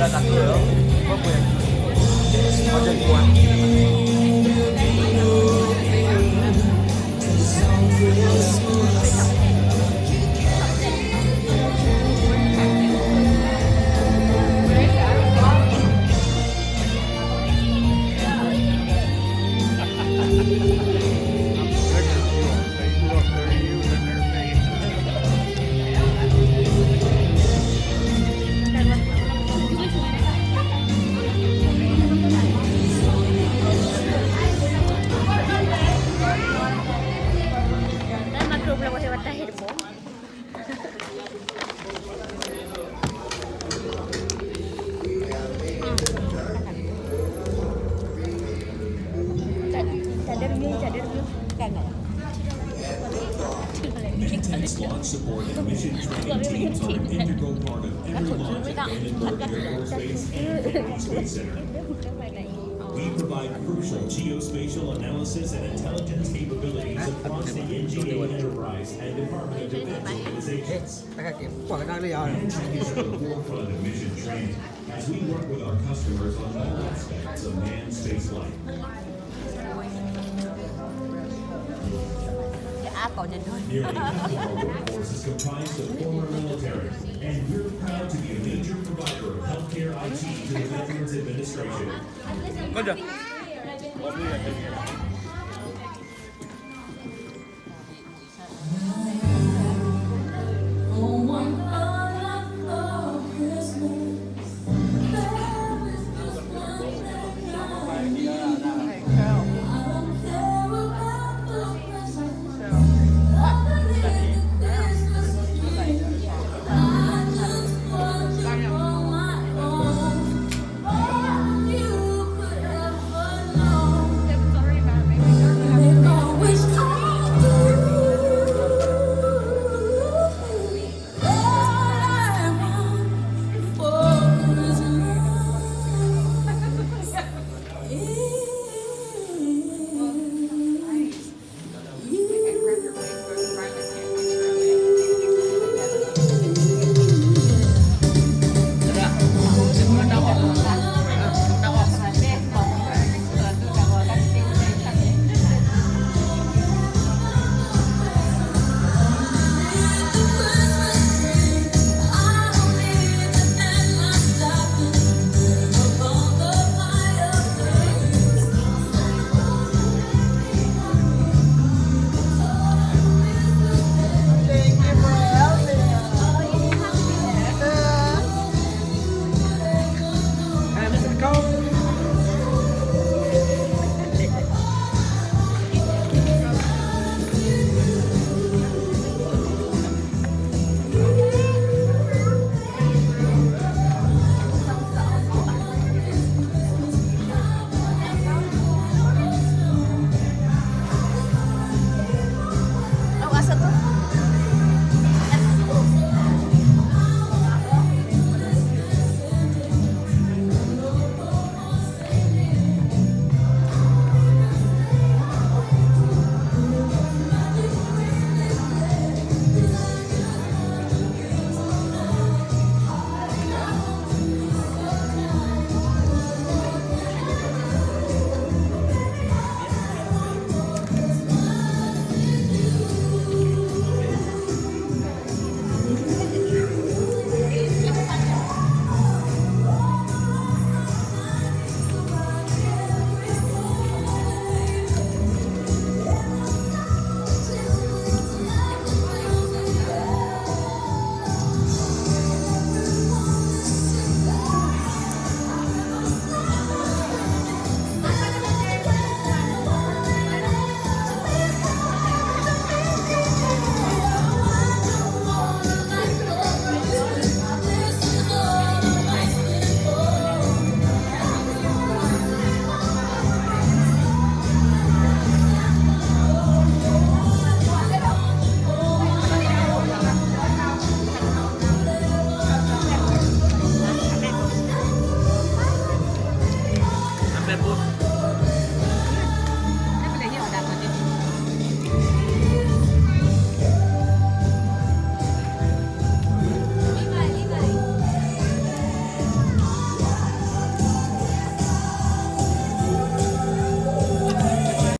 là đặt cửa có quyền có dân quan. Intense launch support and mission training teams are an integral part of every launch at Vandenberg Air Force Base and Kennedy Space Center. We provide crucial geospatial analysis and intelligence capabilities across the NGA enterprise and Department of Defense organizations. Management is at the forefront of mission training as we work with our customers on all aspects of manned space flight. Nearly half of our workforce is comprised of former military, and we're proud to be a major provider of healthcare IT to the Veterans Administration. Sampai